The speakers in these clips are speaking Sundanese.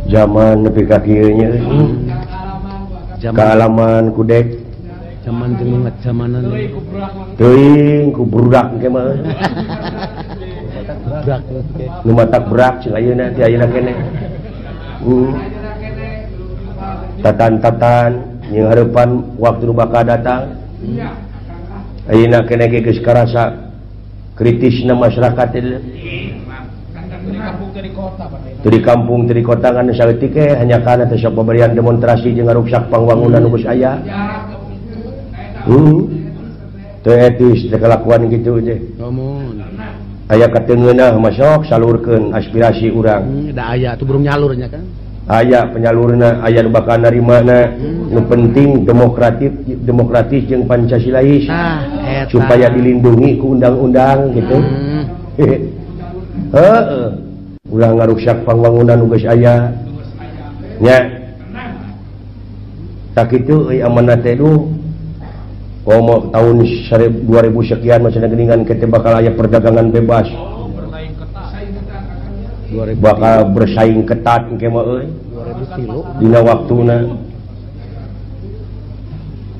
zaman nepi ka kieu nya kaalaman kudek zaman jeung zamanan teuing ku budak ge mah budak nu matak berak cing ayeuna ti ayeuna keneh tatan-tatan yang harapan waktu nu bakal datang ayeuna keneh ge geus karasa kritisna masyarakat teh di kampung di kota kan saeutik hanya kana teh sok paberian demonstrasi jeung ngaruksak pangwangunan nu geus aya teu etis teh kelakuan kitu teh aya kateungeunah masok salurkeun aspirasi urang da aya tuh burung nyalurnya kan aya penyalurna aya nu bakal narimana nu penting demokratis jeung pancasilais supaya dilindungi ku undang-undang gitu heeh ulah ngaruksak pangwangunan nu geus aya nya tak kitu euy amanat teh komo tahun 2000 sekian masih geningan kita bakal aya perdagangan bebas bakal bersaing ketat engke mah euy 2000 kilo dina waktuna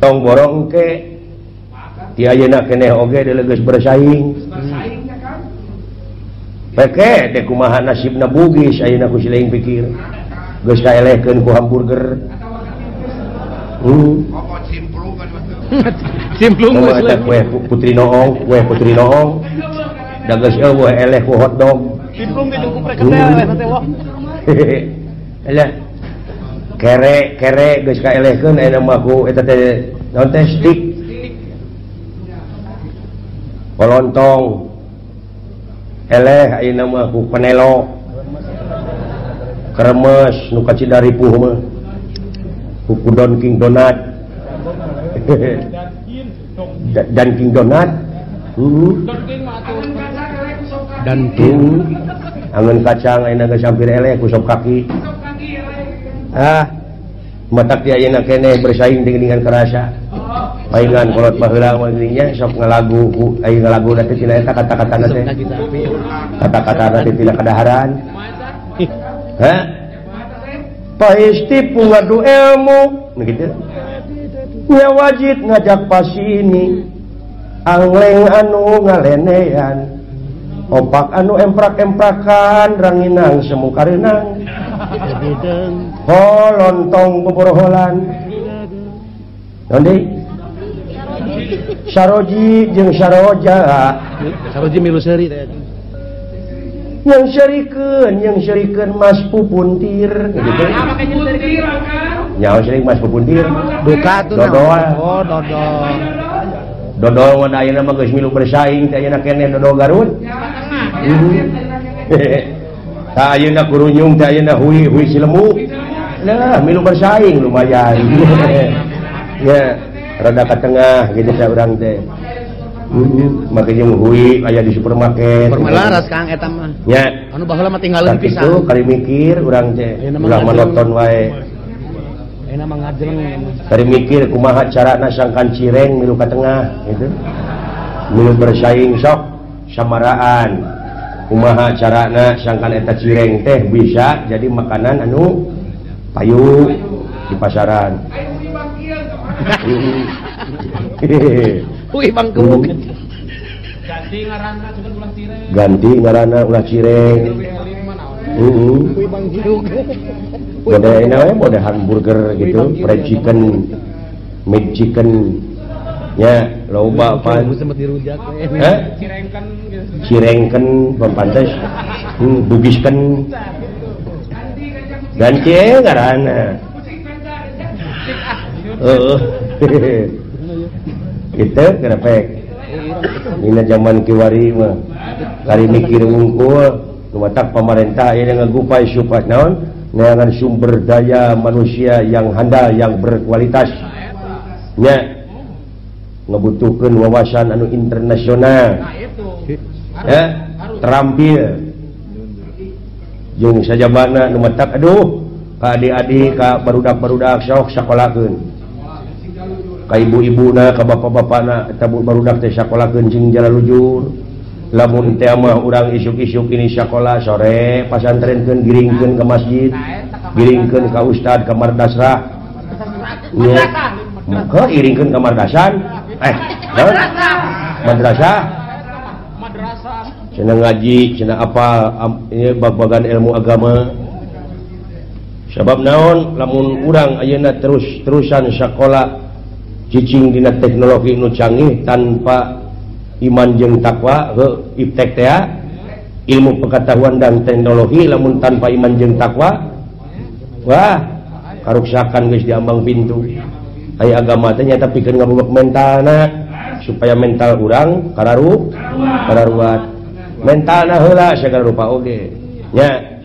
tong borong ke ti ayeuna keneh oge geus bersaing peke teh kumaha nasibna bugis ayeuna ku sileing pikir geus kaelehkeun ku hamburger simplung kue putri noong da geus eueuh eleh ku hotdog simplung ge jeung kuprek teh eleh teh wah eleh kere geus kaelehkeun ayeuna mah ku eta teh naon teh stick kolontong eleh ayeuna mah ku penelo kremes nu kacidari puh mah ku Dunkin Donat Dunkin Donat Dunkin angeun kacang ayeuna geus hampir eleh ku sop kaki matak ti ayeuna keneh bersaing dengan kerasa paingan kolot baheula mah geunya sok ngalagu ku aya ngalagu teh tina eta kata-katana teh kata-katana teh tina kadaharan paisti pungadu ilmu begitu nya wajib ngajak pasini angleng anu ngalenean opak anu emprak-emprakan ranginang semu kareunang lontong boboroholan nanti saroji jeung saroja saroji milu seuri teh yang syarikeun mas pupuntir gitu nyawa sering mas pupuntir duka tuh dodol dodol mah ayeuna mah geus milu bersaing teh ayeuna keneh dodol Garut tah ayeuna kurunyung teh ayeuna hui Cilemu nah milu bersaing lumayan ya rada ka tengah gitu saya urang teh make jeung hui aya di supermarket permelaras Kang eta mah nya anu baheula mah tinggalin pisan kitu kali mikir urang teh ulah monoton wae ayeuna mah ngajeng kali mikir kumaha carana sangkan cireng milu ka tengah gitu milu bersaing sok samaraan kumaha carana sangkan eta cireng teh bisa jadi makanan anu payu di pasaran Wih bangkuk ganti ngaranna ulah cireng mode ini mode hamburger gitu fried chicken meat chicken nya loba apa cirengken pempantes bugisken ganti ngaranna gitu kenapa ini zaman kiwari mah kali mikir wungkul matak pemerintah ini ngagupai supaya naon dengan sumber daya manusia yang handal yang berkualitas nya ngebutuhkan wawasan anu internasional ya terampil jeung sajabana nu matak aduh ka adik-adik ka barudak-barudak sok sakolakeun ka ibu-ibuna ka bapak-bapakna eta barudak teh sakolakeun jeung jalan lujur lamun teh mah urang isuk-isuk ini sekolah sore pasantrenkeun giringkeun ke masjid giringkeun ka ustad ka madrasah nya maka iringkeun ka madrasah madrasah cenah ngaji cenah apa ieu bab-bagan ilmu agama sabab naon lamun urang ayeuna terus-terusan sekolah cicing dina teknologi nu canggih tanpa iman jeung takwa iptek teh ilmu pengetahuan dan teknologi lamun tanpa iman jeung takwa wah karuksakan geus diambang pintu aya agama teh nya tapi pikeun ngabubak mentalna supaya mental urang kararuat mentalna heula sagala rupa oge nya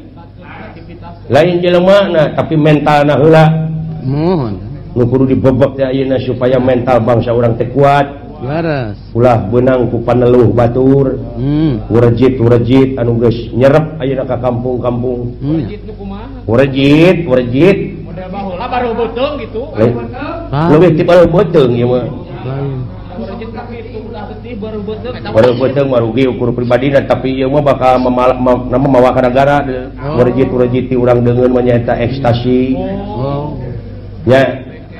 lain jelema tapi mentalna heula mohon nu kudu dibebek teh ayeuna supaya mental bangsa urang teh kuat laras ulah beunang ku paneluh batur urejit anu geus nyerep ayeuna ka kampung-kampung urejit model baheula baru beuteung gitu leuwih ti baru beuteung ieu mah urejit ka kitu udah getih baru beuteung eta baru beuteung marugi ukur pribadina tapi ieu mah bakal mawa ka negara urejit ti urang deungeun mah nyaeta ekstasi nya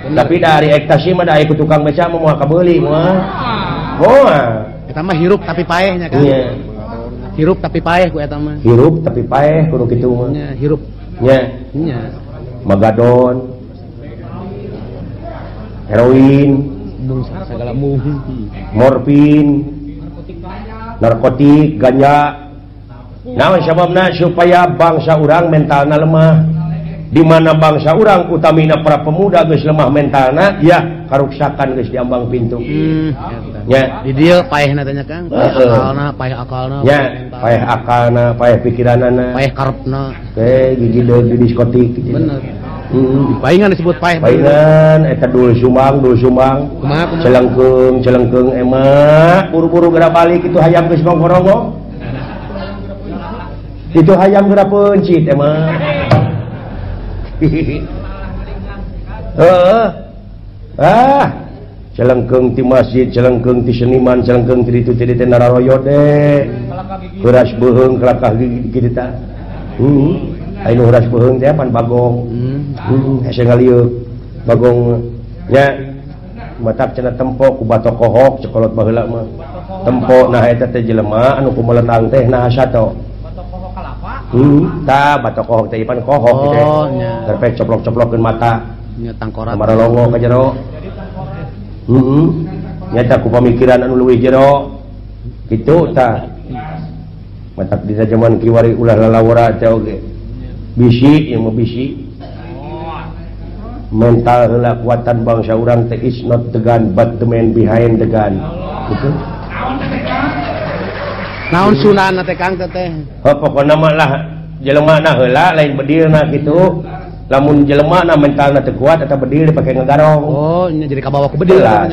tapi dari ekstasi mah da aya ku tukang beca mah moal kabeuli mah moal eta mah hirup tapi paehnya kan iya hirup tapi paeh ku eta mah hirup tapi paeh kudu kitu mah nya hirup nya magadon heroin segala mungkin morfin narkotik ganja naon sababna supaya bangsa urang mentalna lemah di mana bangsa urang utamina para pemuda geus lemah mentalna ya karuksakan geus diambang pintu nya di dieu paehna teh nya Kang paeh akalna nya paeh akalna paeh pikiranana paeh karepna teh gigi deui di diskotik bener paingan disebut paeh paingan eta dul sumbang kumaha celengkeung emah buru-buru geura balik itu hayam geus ngongorongong itu hayam geura pencit emah celengkeung ti masjid celengkeung ti seniman celengkeung ti ditu ti teh nararoyo deh heuras beuheung kelakah gigi kita aya nu heuras beuheung teh pan bagong hese ngalieu bagong nya matak cenah tempo ku batok kohok cekolot baheula mah tempo nah eta teh jelema anu kumeletang teh nah sato batok kohok teh ipan kohok teh terpek coplok-coplokkeun mata nya tangkorat maralongo ka jero nyata ku pamikiran anu leuwih jero kitu tah matak dina zaman kiwari ulah lalawara teh oge bisi ieu mah bisi mental heula kuatan bangsa urang teh is not the gun but the man behind the gun gitu naon sunana teh Kang teh pokona mah lah jelemana heula lain bedilna kitu lamun jelemana mentalna teu kuat eta bedil dipake ngagarong nya jadi kabawa ku bedil lah